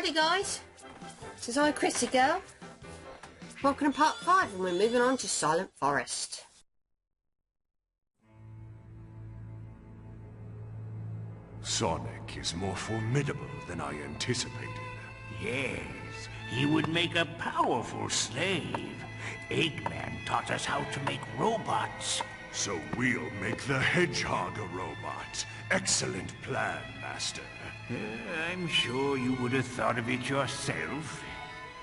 Howdy guys, this is I, Chrissy Girl. Welcome to part 5 and we're moving on to Silent Forest. Sonic is more formidable than I anticipated. Yes, he would make a powerful slave. Eggman taught us how to make robots. So we'll make the Hedgehog a robot. Excellent plan, Master. I'm sure you would have thought of it yourself,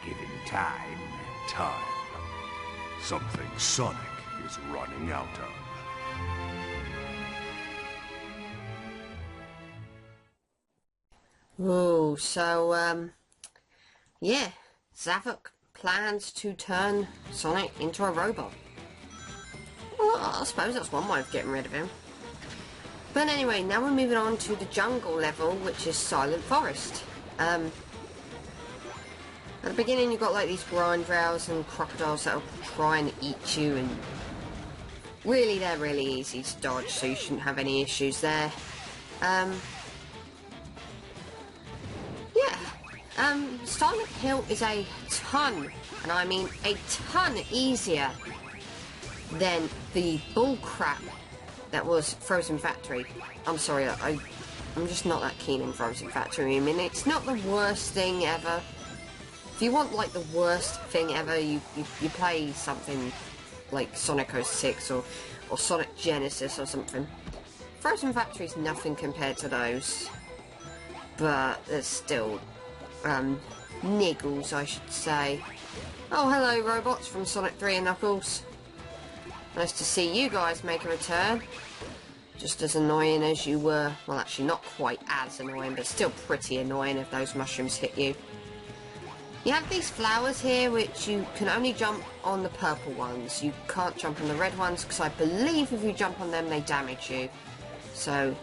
given time. Time. Something Sonic is running out of. Oh, so, yeah, Zavok plans to turn Sonic into a robot. Well, I suppose that's one way of getting rid of him. But anyway, now we're moving on to the jungle level, which is Silent Forest. At the beginning you've got like these grindrails and crocodiles that'll try and eat you, and really they're really easy to dodge, so you shouldn't have any issues there. Silent Hill is a ton, and I mean a ton easier than the bullcrap that was Frozen Factory. I'm sorry, I'm just not that keen on Frozen Factory. I mean, it's not the worst thing ever. If you want like the worst thing ever, you play something like Sonic 06 or Sonic Genesis or something. Frozen Factory's nothing compared to those, but there's still niggles, I should say. Oh, hello robots from Sonic 3 and Knuckles. Nice to see you guys make a return. Just as annoying as you were. Well, actually not quite as annoying, but still pretty annoying if those mushrooms hit you. You have these flowers here, which you can only jump on the purple ones. You can't jump on the red ones, because I believe if you jump on them, they damage you. So,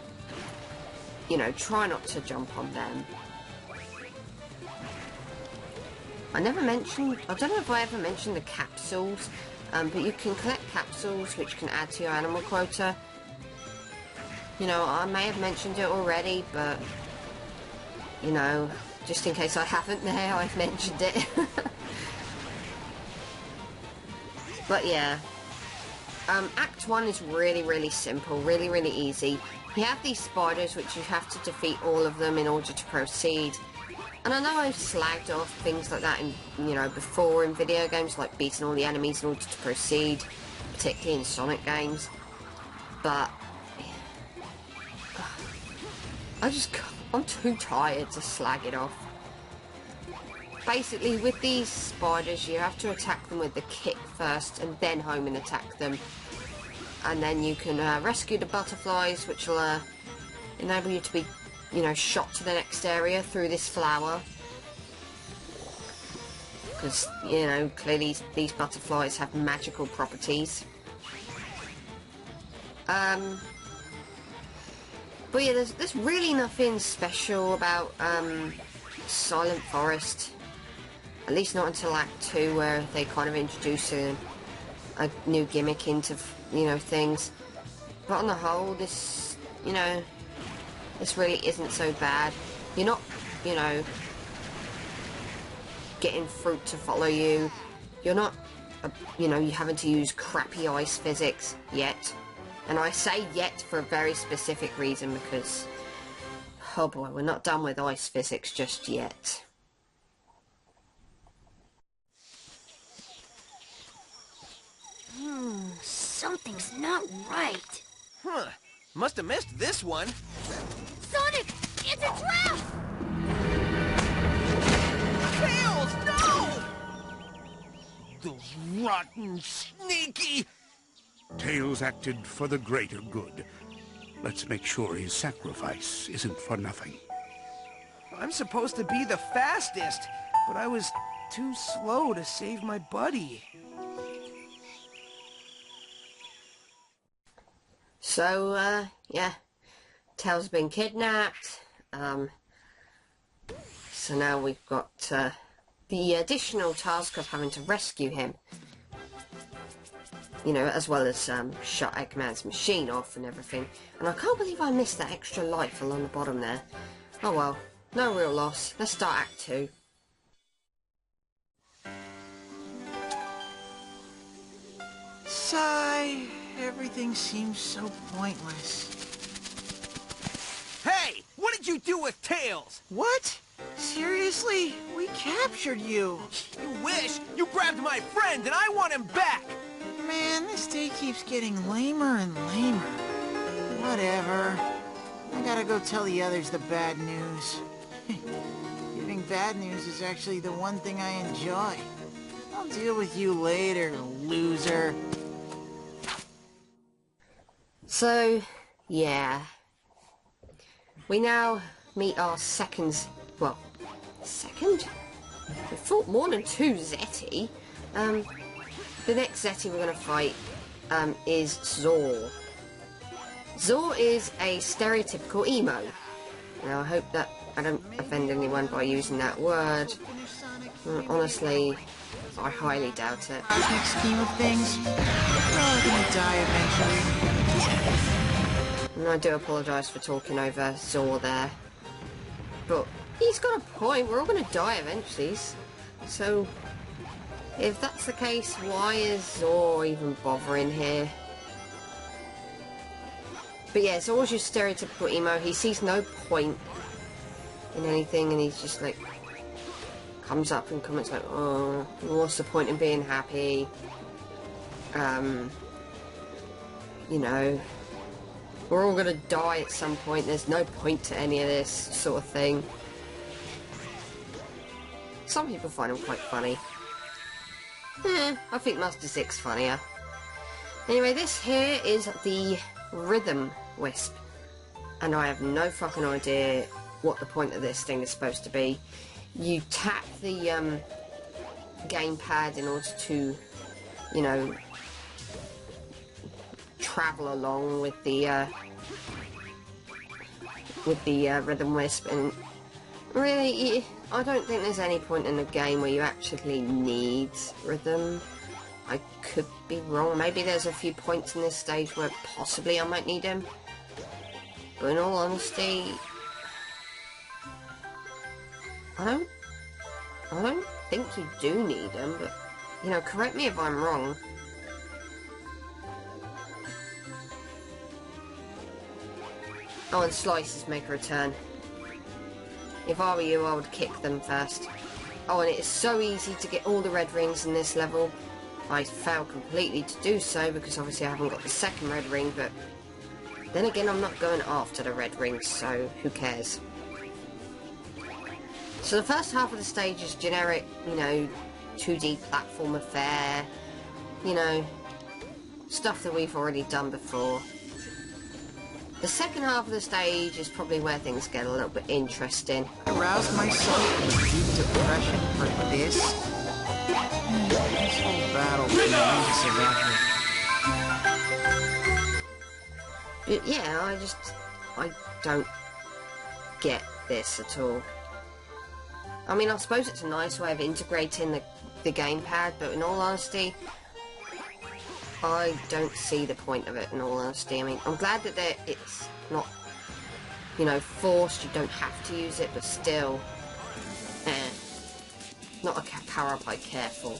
you know, try not to jump on them. I don't know if I ever mentioned the capsules, but you can collect capsules which can add to your animal quota. You know, I may have mentioned it already, but, you know, just in case I haven't there, I've mentioned it. But yeah, Act 1 is really simple, really easy. You have these spiders which you have to defeat all of them in order to proceed. And I know I've slagged off things like that in, you know, before in video games, like beating all the enemies in order to proceed, particularly in Sonic games. But I'm too tired to slag it off. Basically, with these spiders, you have to attack them with the kick first, and then home and attack them. And then you can rescue the butterflies, which will enable you to be, you know, shot to the next area through this flower. Because, you know, clearly these butterflies have magical properties. But yeah, there's really nothing special about Silent Forest. At least not until Act 2, where they kind of introduce a new gimmick into, you know, things. But on the whole, this, you know, this really isn't so bad. You're not, you know, getting fruit to follow you. You're not, you know, you're having to use crappy ice physics yet. And I say yet for a very specific reason, because, oh boy, we're not done with ice physics just yet. Something's not right. Huh. Must have missed this one. Sonic! It's a trap! Tails, no! Those rotten, sneaky... Tails acted for the greater good. Let's make sure his sacrifice isn't for nothing. I'm supposed to be the fastest, but I was too slow to save my buddy. So, yeah, Tails has been kidnapped. So now we've got the additional task of having to rescue him. You know, as well as shut Eggman's machine off and everything. And I can't believe I missed that extra life along the bottom there. Oh well, no real loss. Let's start Act 2. Sigh. Everything seems so pointless. Hey! What did you do with Tails? What? Seriously? We captured you. You wish! You grabbed my friend and I want him back! Man, this day keeps getting lamer and lamer. Whatever. I gotta go tell the others the bad news. Giving bad news is actually the one thing I enjoy. I'll deal with you later, loser. So, yeah. We now meet our second... We fought more than 2 Zeti. The next Zeti we're going to fight is Zor. Zor is a stereotypical emo. Now, I hope that I don't offend anyone by using that word. Honestly, I highly doubt it. Cosmic scheme of things, we're all gonna die eventually. And I do apologise for talking over Zor there. But he's got a point, we're all going to die eventually. So, if that's the case, why is Zor even bothering here? But yeah, Zor's your stereotypical emo. He sees no point in anything and he's just like... comes up and comments like, oh, what's the point in being happy? You know... We're all gonna die at some point, there's no point to any of this sort of thing. Some people find him quite funny. I think Master 6 funnier. Anyway, this here is the Rhythm Wisp. And I have no fucking idea what the point of this thing is supposed to be. You tap the gamepad in order to, you know, travel along with the Rhythm Wisp, and really, I don't think there's any point in the game where you actually need rhythm. I could be wrong. Maybe there's a few points in this stage where possibly I might need him. But in all honesty, I don't think you do need him. But you know, correct me if I'm wrong. Oh, and slices make a return. If I were you, I would kick them first. Oh, and it is so easy to get all the red rings in this level. I failed completely to do so because obviously I haven't got the second red ring, but then again I'm not going after the red rings, so who cares. So the first half of the stage is generic, you know, 2D platform affair, you know, stuff that we've already done before. The second half of the stage is probably where things get a little bit interesting. I roused myself from deep depression for this. This whole battle But yeah, I don't get this at all. I mean, I suppose it's a nice way of integrating the gamepad, but in all honesty, I don't see the point of it, in all honesty. I mean, I'm glad that it's not, you know, forced, you don't have to use it, but still, not a power-up I care for.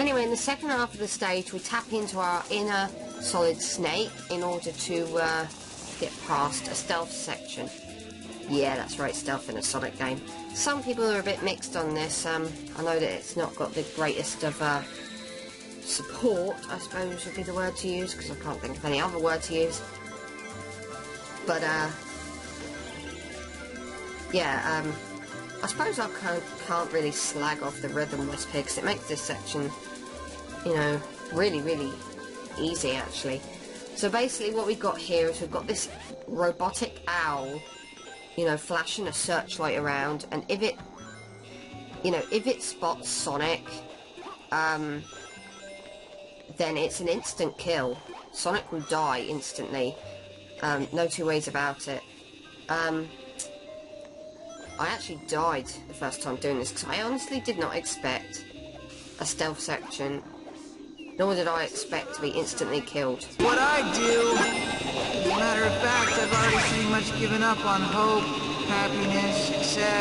Anyway, in the second half of the stage, we tap into our inner solid snake in order to get past a stealth section. Yeah, that's right, stealth in a Sonic game. Some people are a bit mixed on this. I know that it's not got the greatest of support, I suppose would be the word to use, because I can't think of any other word to use. But, yeah, I suppose I can't really slag off the Rhythm Wisp here, because it makes this section, you know, really, really easy, actually. So basically what we've got here is we've got this robotic owl, you know, flashing a searchlight around, and if it, you know, if it spots Sonic, then it's an instant kill. Sonic will die instantly. No two ways about it. I actually died the first time doing this, because I honestly did not expect a stealth section, nor did I expect to be instantly killed. what I do. As a matter of fact, I've already pretty much given up on hope, happiness, success.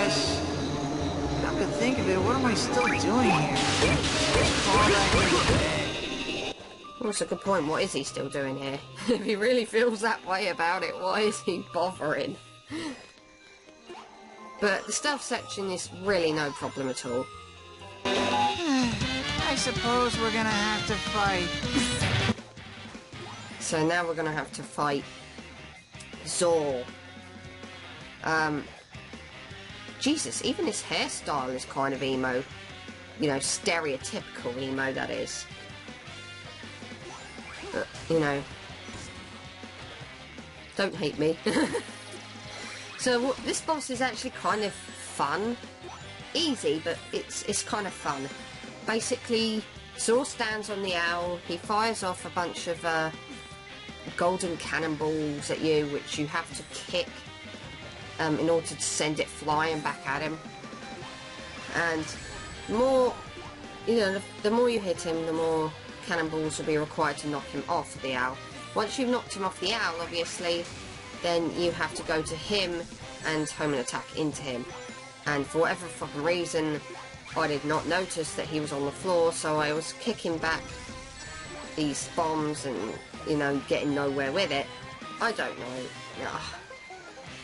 think of it, what am I still doing here? Fall back into bed. Well, that's a good point. What is he still doing here? If he really feels that way about it, why is he bothering? But the stealth section is really no problem at all. I suppose we're gonna have to fight. So now we're gonna have to fight Zor. Jesus, even his hairstyle is kind of emo. You know, stereotypical emo, that is. But, you know, don't hate me. So this boss is actually kind of fun. Easy, but it's kind of fun. Basically, Zor stands on the owl. He fires off a bunch of golden cannonballs at you, which you have to kick in order to send it flying back at him. And more, you know, the more you hit him, the more cannonballs will be required to knock him off the owl. Once you've knocked him off the owl, obviously, then you have to go to him and home an attack into him. And for whatever fucking reason, I did not notice that he was on the floor, so I was kicking back these bombs and, you know, getting nowhere with it. I don't know. Ugh.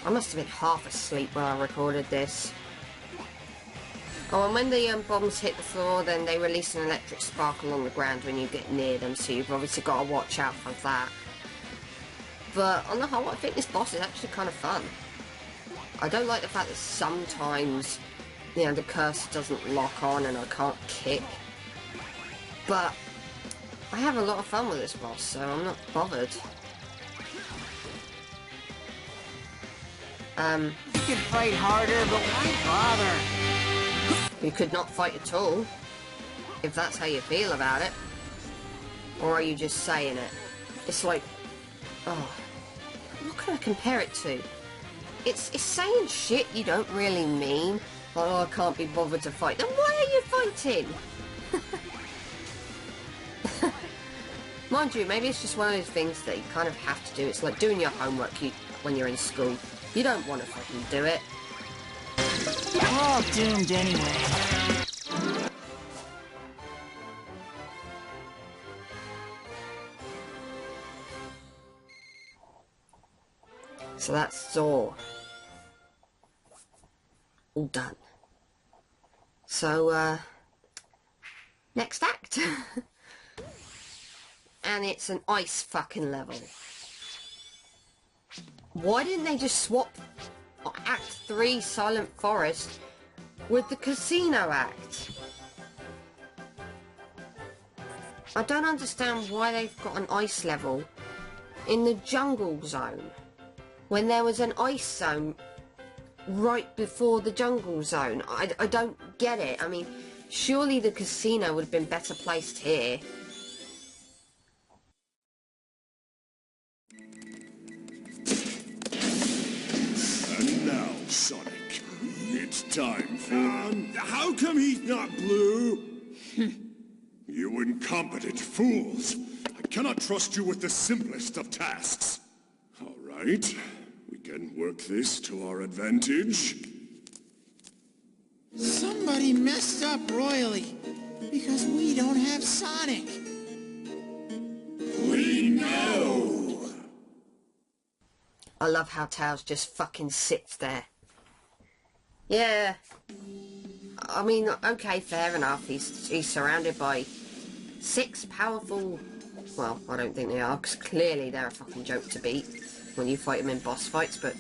I must have been half asleep when I recorded this. Oh, and when the bombs hit the floor, then they release an electric sparkle on the ground when you get near them, so you've obviously got to watch out for that. But on the whole, I think this boss is actually kind of fun. I don't like the fact that sometimes, you know, the cursor doesn't lock on and I can't kick. But I have a lot of fun with this boss, so I'm not bothered. You could fight harder, but why bother? You could not fight at all, if that's how you feel about it. Or are you just saying it? It's like, oh, what can I compare it to? It's saying shit you don't really mean. Like, oh, I can't be bothered to fight. Then why are you fighting? Mind you, maybe it's just one of those things that you kind of have to do. It's like doing your homework when you're in school. You don't want to fucking do it. We're all doomed anyway. So that's Zor. All done. So, next act. And it's an ice fucking level. Why didn't they just swap Act 3 Silent Forest with the Casino Act? I don't understand why they've got an ice level in the jungle zone when there was an ice zone right before the jungle zone. I don't get it. I mean, surely the casino would have been better placed here. And now, Sonic, it's time for... how come he's not blue? You incompetent fools. I cannot trust you with the simplest of tasks. All right, we can work this to our advantage. Somebody messed up royally because we don't have Sonic. We know! I love how Tails just fucking sits there. Yeah. I mean, okay, fair enough. He's surrounded by 6 powerful... well, I don't think they are, because clearly they're a fucking joke to beat when you fight him in boss fights, but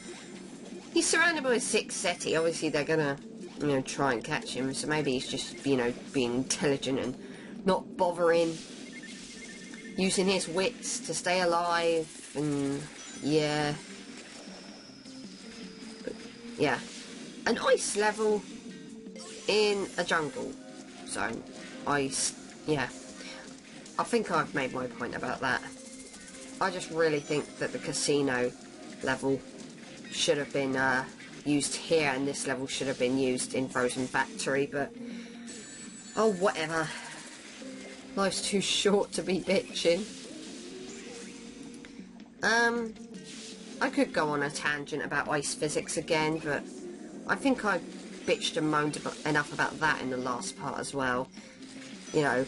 he's surrounded by 6 SETI. Obviously they're gonna, you know, try and catch him, so maybe he's just, you know, being intelligent and not bothering, using his wits to stay alive, and yeah. But, yeah. An ice level in a jungle zone. Ice, yeah. I think I've made my point about that. I just really think that the casino level should have been used here, and this level should have been used in Frozen Factory, but... oh, whatever. Life's too short to be bitching. I could go on a tangent about ice physics again, but I think I bitched and moaned enough about that in the last part as well. You know,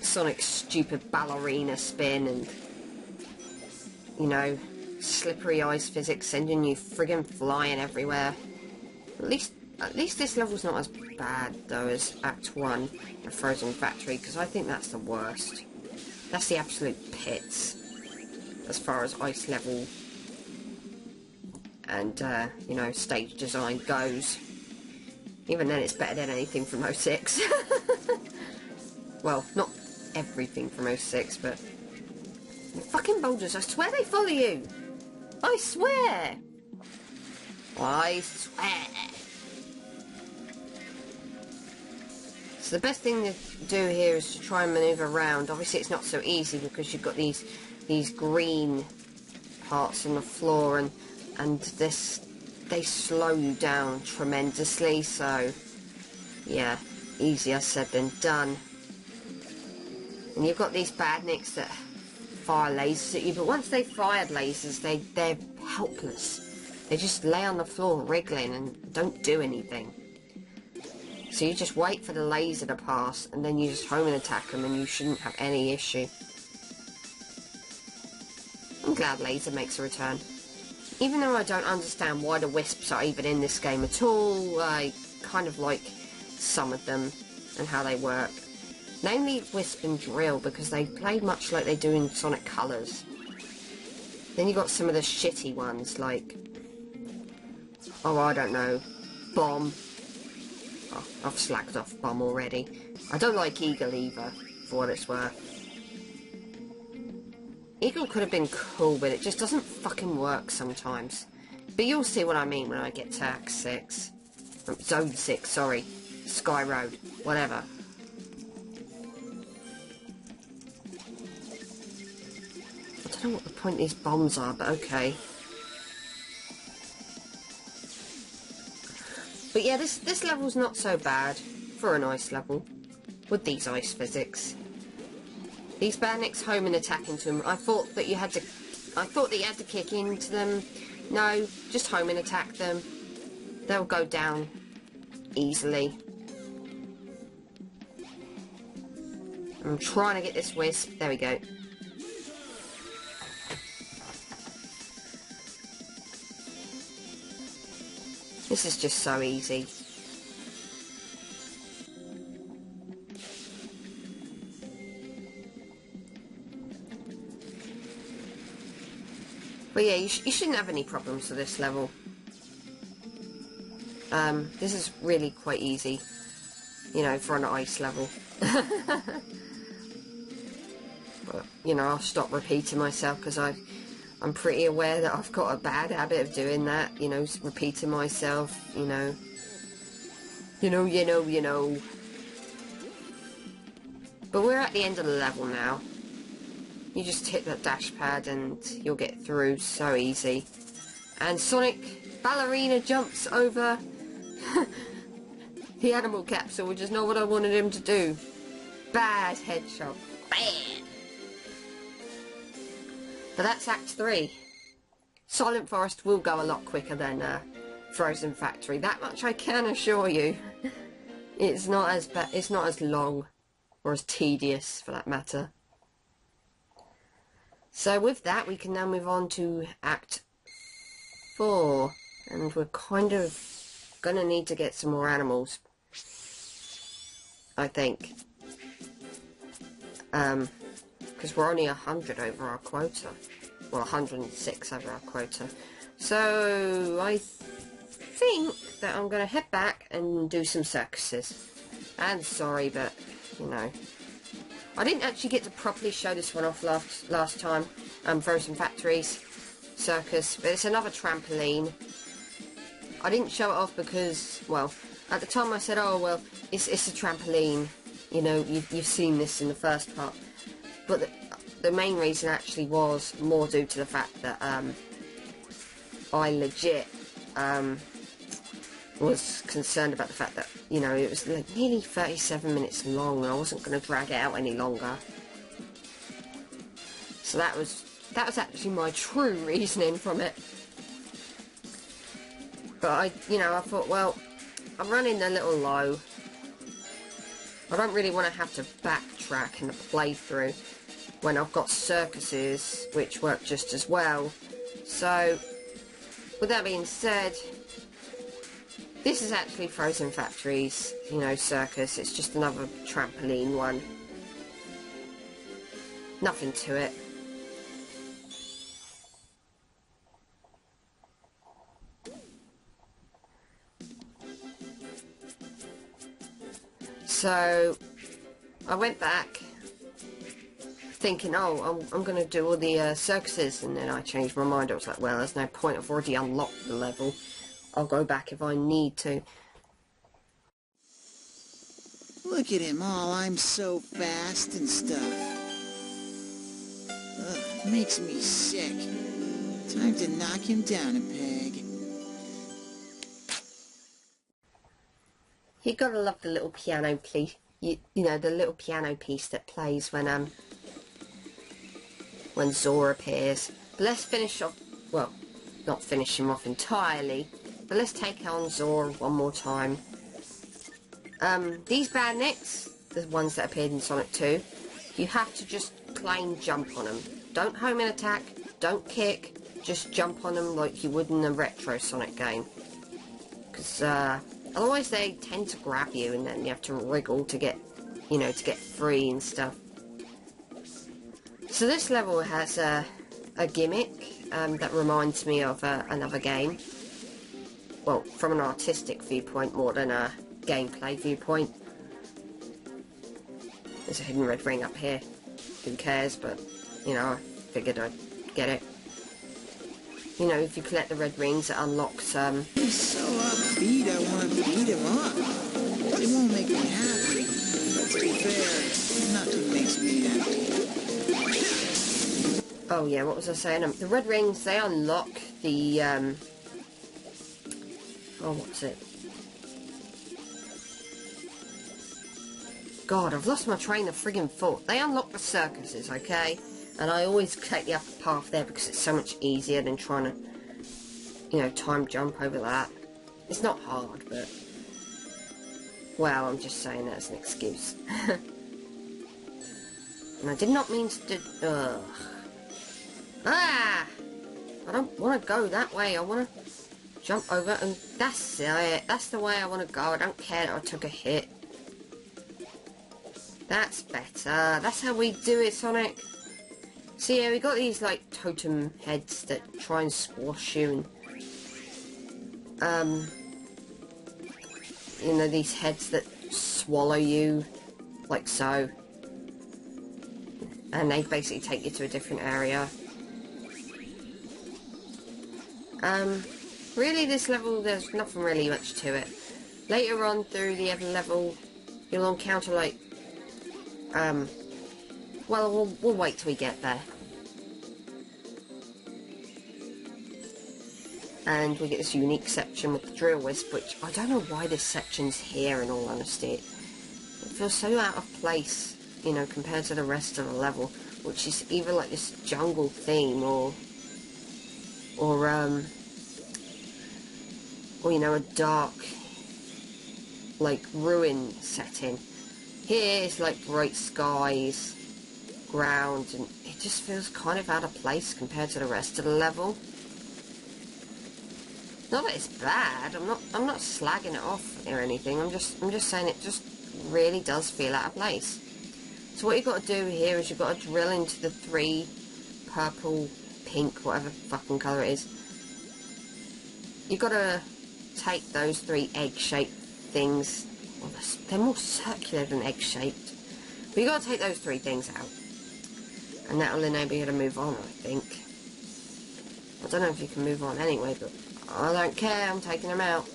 Sonic's stupid ballerina spin and, you know, slippery ice physics sending you friggin' flying everywhere. At least this level's not as bad, though, as Act 1 of Frozen Factory, because I think that's the worst. That's the absolute pits, as far as ice level and, you know, stage design goes. Even then, it's better than anything from 06. Well, not everything from 06, but... The fucking boulders, I swear they follow you! I swear! I swear! So the best thing to do here is to try and manoeuvre around. Obviously it's not so easy because you've got these green parts on the floor and they slow you down tremendously, so yeah, easier said than done. And you've got these badniks that fire lasers at you, but once they fired lasers, they're helpless. They just lay on the floor wriggling and don't do anything. So you just wait for the laser to pass, and then you just home and attack them, and you shouldn't have any issue. I'm glad laser makes a return. Even though I don't understand why the wisps are even in this game at all, I kind of like some of them and how they work. Namely Wisp and Drill, because they play much like they do in Sonic Colors. Then you got some of the shitty ones, like, oh, I don't know, Bomb. Oh, I've slacked off Bomb already. I don't like Eagle either, for what it's worth. Eagle could have been cool, but it just doesn't fucking work sometimes. But you'll see what I mean when I get to Act 6. Zone 6, sorry. Sky Road, whatever. I don't know what the point of these bombs are, but okay. But yeah, this level's not so bad for an ice level with these ice physics. These bandits home and attack into them. I thought that you had to kick into them. No, just home and attack them. They'll go down easily. I'm trying to get this wisp. There we go. This is just so easy. But yeah, you shouldn't have any problems with this level. This is really quite easy, you know, for an ice level. But, you know, I'll stop repeating myself because I'm pretty aware that I've got a bad habit of doing that, you know, repeating myself, you know. You know. But we're at the end of the level now. You just hit that dash pad and you'll get through so easy. And Sonic Ballerina jumps over the animal capsule, which is not what I wanted him to do. Bad headshot. Bam! But that's Act 3. Silent Forest will go a lot quicker than Frozen Factory. That much I can assure you. It's not as long or as tedious, for that matter. So with that, we can now move on to Act 4, and we're kind of gonna need to get some more animals, I think. Because we're only 100 over our quota. Well, 106 over our quota. So, I think that I'm going to head back and do some circuses. And sorry, but, you know. I didn't actually get to properly show this one off last time. Frozen Factory's circus. But it's another trampoline. I didn't show it off because, well, at the time I said, oh, well, it's a trampoline. You know, you've seen this in the first part. But the main reason actually was more due to the fact that I legit was concerned about the fact that, you know, it was like nearly 37 minutes long and I wasn't going to drag it out any longer. So that was actually my true reasoning from it. But I thought, well, I'm running a little low. I don't really want to have to backtrack in the playthrough when I've got circuses which work just as well. So, with that being said, this is actually Frozen Factory's, circus. It's just another trampoline one. Nothing to it. So, I went back thinking, oh, I'm going to do all the circuses, and then I changed my mind. I was like, well, there's no point. I've already unlocked the level. I'll go back if I need to. Look at him all, I'm so fast and stuff. Ugh, makes me sick. Time to knock him down a peg. You gotta love the little piano piece. The little piano piece that plays when Zor appears. But let's finish off. Well, not finish him off entirely, but let's take on Zor one more time. These bandits, the ones that appeared in Sonic 2, you have to just plain jump on them. Don't home and attack. Don't kick. Just jump on them like you would in a retro Sonic game. Because otherwise they tend to grab you, and then you have to wriggle to get, to get free and stuff. So this level has a gimmick that reminds me of another game. Well, from an artistic viewpoint more than a gameplay viewpoint. There's a hidden red ring up here. Who cares? But, I figured I'd get it. If you collect the red rings, it unlocks, He's so upbeat, I want to beat him up. It won't make me happy. But to be fair, nothing makes me happy. Oh yeah, what was I saying? The red rings, they unlock the, oh, what's it? God, I've lost my train of friggin' thought. They unlock the circuses, okay? And I always take the upper path there because it's so much easier than trying to, time jump over that. It's not hard, but... Well, I'm just saying that as an excuse. And I did not mean to do... Ugh. Ah! I don't want to go that way. I want to jump over, and that's it. That's the way I want to go. I don't care that I took a hit. That's better. That's how we do it, Sonic. So yeah, we got these like totem heads that try and squash you, and these heads that swallow you, like so. And they basically take you to a different area. Really, this level, there's nothing really much to it. Later on through the other level, you'll encounter like, well, we'll wait till we get there. And we get this unique section with the drill wisp, which I don't know why this section's here, in all honesty. It feels so out of place, compared to the rest of the level, which is either like this jungle theme or a dark, like, ruin setting. Here it's like bright skies, ground, and it just feels kind of out of place compared to the rest of the level. Not that it's bad. I'm not slagging it off or anything. I'm just saying it just really does feel out of place. So what you've got to do here is you've got to drill into the 3 purple, pink, whatever fucking colour it is. You've got to take those 3 egg-shaped things. Well, they're more circular than egg-shaped. But you've got to take those 3 things out. And that'll enable you to move on, I think. I don't know if you can move on anyway, but I don't care, I'm taking them out.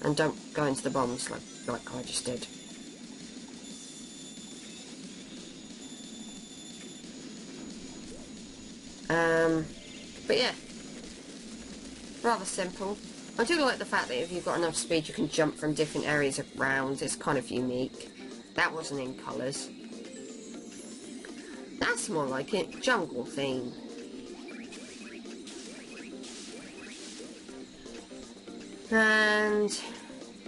And don't go into the bombs like I just did. But yeah, rather simple. I do like the fact that if you've got enough speed you can jump from different areas around. It's kind of unique. That wasn't in colours. That's more like it. Jungle theme. And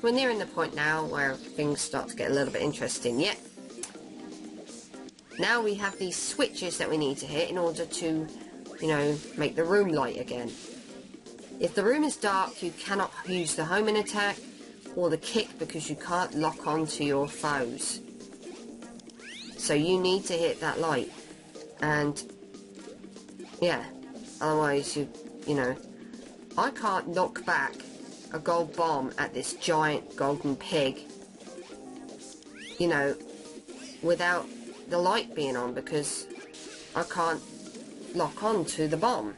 we're nearing the point now where things start to get a little bit interesting. Yet, now we have these switches that we need to hit in order to, you know, make the room light again. If the room is dark, you cannot use the homing attack or the kick because you can't lock onto your foes. So you need to hit that light. And, yeah, otherwise you know, I can't knock back a gold bomb at this giant golden pig, you know, without the light being on because I can't lock on to the bomb.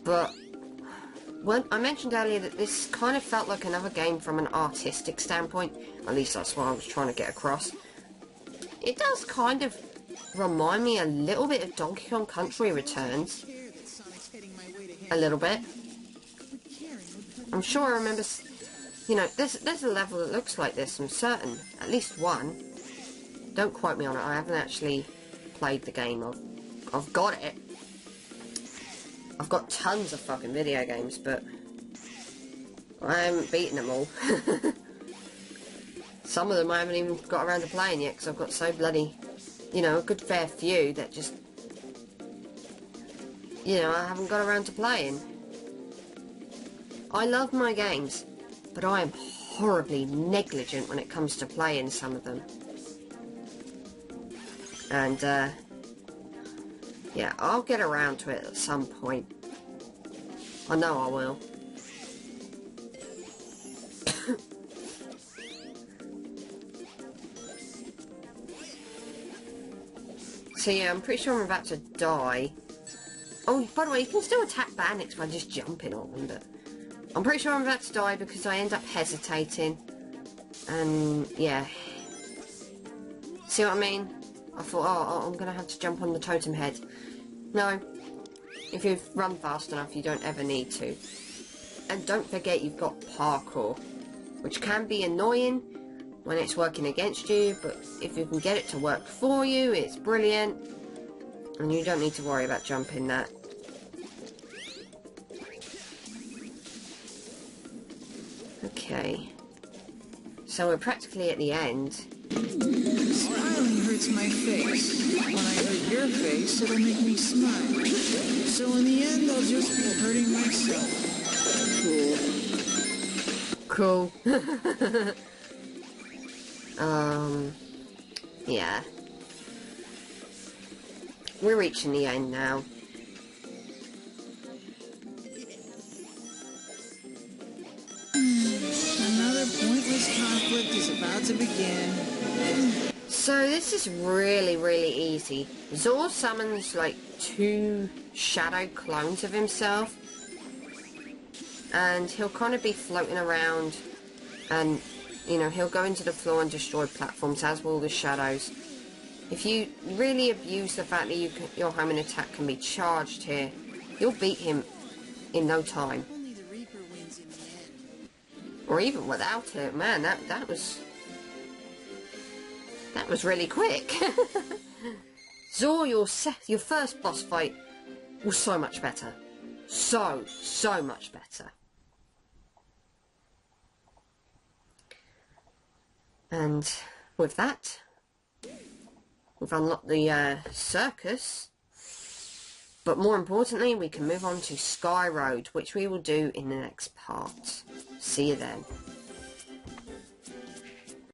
But when I mentioned earlier that this kind of felt like another game from an artistic standpoint, at least that's what I was trying to get across. It does kind of remind me a little bit of Donkey Kong Country Returns. A little bit. I'm sure I remember, you know, there's a level that looks like this, I'm certain. At least one. Don't quote me on it, I haven't actually played the game. I've got it. I've got tons of fucking video games, but I haven't beaten them all. Some of them I haven't even got around to playing yet, because I've got so bloody, you know, a good fair few that just, you know, I haven't got around to playing. I love my games, but I am horribly negligent when it comes to playing some of them. And, yeah, I'll get around to it at some point. I know I will. So yeah, I'm pretty sure I'm about to die. Oh, by the way, you can still attack bandits by just jumping on them, but I'm pretty sure I'm about to die because I end up hesitating. And, yeah. See what I mean? I thought, oh, I'm going to have to jump on the totem head. No. If you run fast enough, you don't ever need to. And don't forget you've got parkour, which can be annoying when it's working against you, but if you can get it to work for you, it's brilliant. And you don't need to worry about jumping that. Okay. So we're practically at the end. Smiling hurts my face. When I hurt your face, it'll make me smile. So in the end, I'll just be hurting myself. Cool. Yeah. We're reaching the end now. Another pointless conflict is about to begin. So this is really, really easy. Zor summons like 2 shadow clones of himself. And he'll kind of be floating around and, you know, he'll go into the floor and destroy platforms, as will the shadows. If you really abuse the fact that your homing attack can be charged here, you'll beat him in no time. Only the Reaper wins in the end. Or even without it, man, that was really quick. Zor, your first boss fight was so much better. So much better. And with that, we've unlocked the circus. But more importantly, we can move on to Sky Road, which we will do in the next part. See you then.